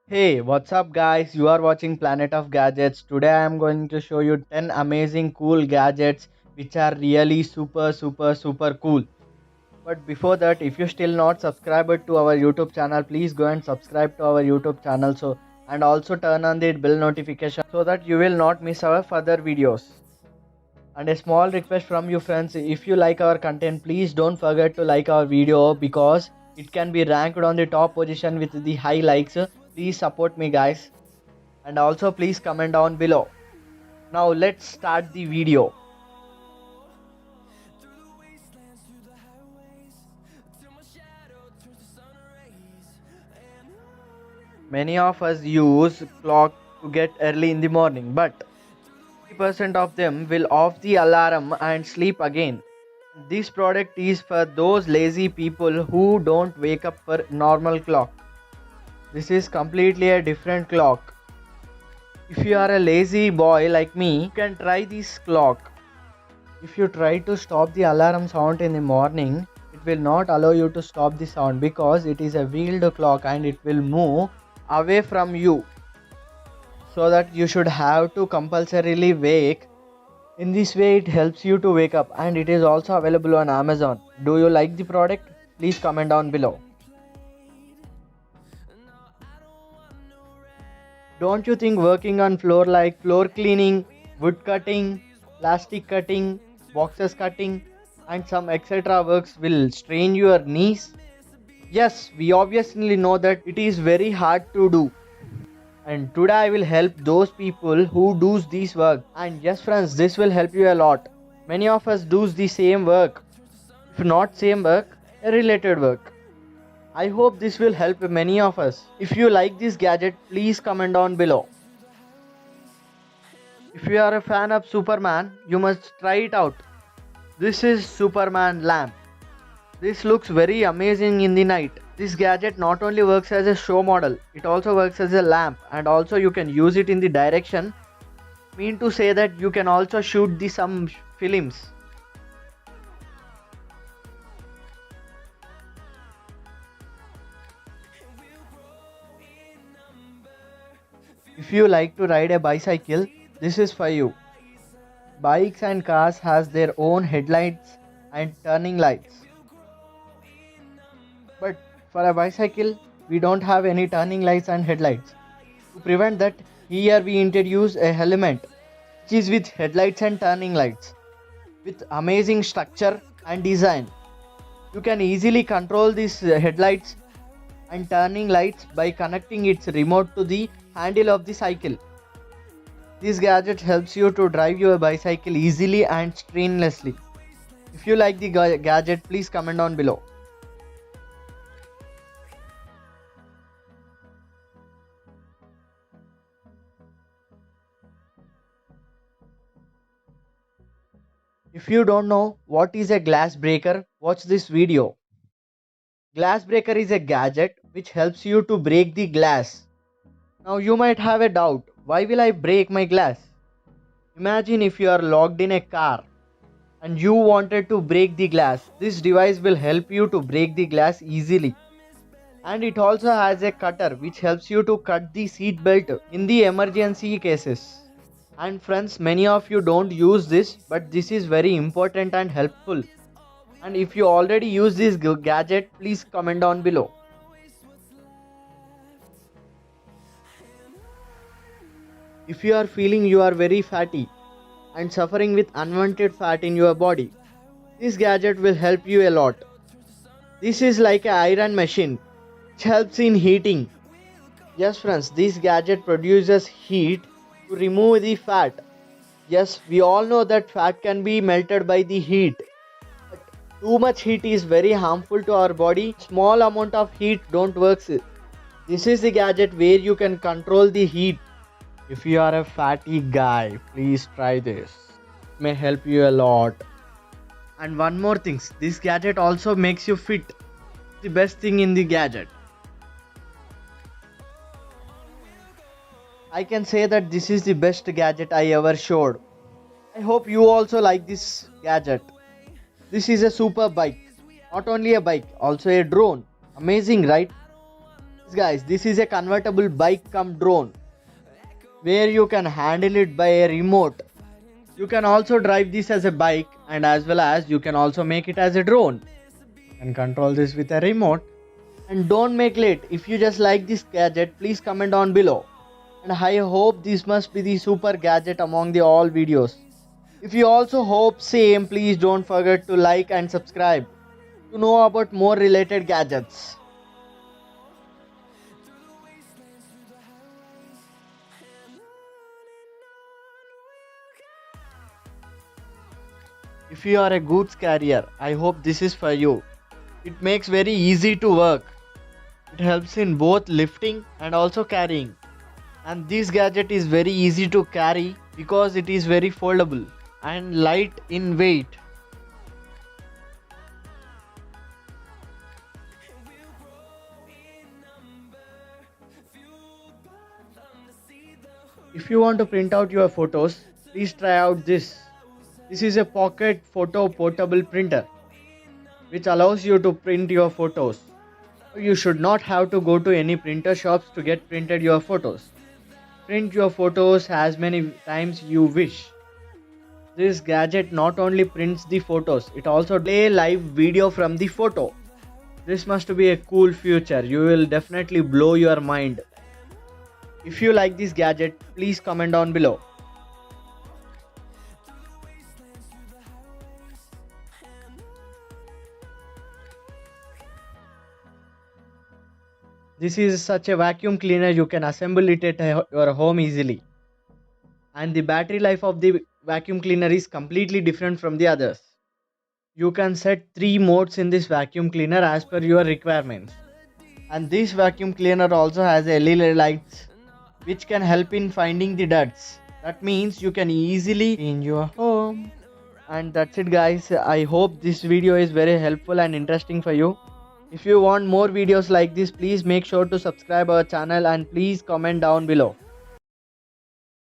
Hey, what's up guys? You are watching Planet of Gadgets. Today I am going to show you 10 amazing cool gadgets which are really super cool. But before that, if you still not subscribed to our YouTube channel, please go and subscribe to our YouTube channel and also turn on the bell notification so that you will not miss our further videos. And a small request from you friends, if you like our content, please don't forget to like our video because it can be ranked on the top position with the high likes. Please support me guys, and also please comment down below. Now let's start the video. Many of us use clock to get early in the morning, but 50% of them will off the alarm and sleep again. This product is for those lazy people who don't wake up for normal clock. This is completely a different clock. If you are a lazy boy like me, you can try this clock. If you try to stop the alarm sound in the morning, it will not allow you to stop the sound because it is a wheeled clock and it will move away from you, so that you should have to compulsorily wake. In this way it helps you to wake up, and it is also available on Amazon. Do you like the product? Please comment down below. Don't you think working on floor like floor cleaning, wood cutting, plastic cutting, boxes cutting and some etc works will strain your knees? Yes, we obviously know that it is very hard to do. And today I will help those people who do this work. And yes friends, this will help you a lot. Many of us do the same work. If not same work, a related work. I hope this will help many of us. If you like this gadget, please comment down below. If you are a fan of Superman, you must try it out. This is Superman lamp. This looks very amazing in the night. This gadget not only works as a show model, it also works as a lamp, and also you can use it in the direction. Mean to say that you can also shoot some films. If you like to ride a bicycle, this is for you. Bikes and cars has their own headlights and turning lights. But for a bicycle, we don't have any turning lights and headlights. To prevent that, here we introduce a helmet which is with headlights and turning lights. With amazing structure and design, you can easily control these headlights and turning lights by connecting its remote to the handle of the cycle. This gadget helps you to drive your bicycle easily and strainlessly. If you like the gadget, please comment down below. If you don't know what is a glass breaker, watch this video. Glass breaker is a gadget which helps you to break the glass. Now you might have a doubt, why will I break my glass? Imagine if you are locked in a car and you wanted to break the glass. This device will help you to break the glass easily. And it also has a cutter which helps you to cut the seat belt in the emergency cases. And friends, many of you don't use this, but this is very important and helpful. And if you already use this gadget, please comment down below. If you are feeling you are very fatty and suffering with unwanted fat in your body, this gadget will help you a lot. This is like an iron machine which helps in heating. Yes friends, this gadget produces heat to remove the fat. Yes, we all know that fat can be melted by the heat. But too much heat is very harmful to our body. Small amount of heat don't work. This is the gadget where you can control the heat. If you are a fatty guy, please try this. It may help you a lot. And one more thing, this gadget also makes you fit. The best thing in the gadget. I can say that this is the best gadget I ever showed. I hope you also like this gadget. This is a super bike. Not only a bike, also a drone. Amazing, right? Guys, this is a convertible bike cum drone where you can handle it by a remote. You can also drive this as a bike, and as well as you can also make it as a drone and control this with a remote. And don't make late. If you just like this gadget, please comment down below. And I hope this must be the super gadget among the all videos. If you also hope same, please don't forget to like and subscribe to know about more related gadgets. If you are a goods carrier, I hope this is for you. It makes very easy to work. It helps in both lifting and also carrying. And this gadget is very easy to carry because it is very foldable and light in weight. If you want to print out your photos, please try out this. This is a pocket photo portable printer which allows you to print your photos. You should not have to go to any printer shops to get printed your photos. Print your photos as many times you wish. This gadget not only prints the photos, it also play live video from the photo. This must be a cool feature. You will definitely blow your mind. If you like this gadget, please comment down below. This is such a vacuum cleaner, you can assemble it at your home easily. And the battery life of the vacuum cleaner is completely different from the others. You can set 3 modes in this vacuum cleaner as per your requirements. And this vacuum cleaner also has LED lights which can help in finding the duds. That means you can easily clean your home. And that's it guys. I hope this video is very helpful and interesting for you. If you want more videos like this, please make sure to subscribe our channel and please comment down below.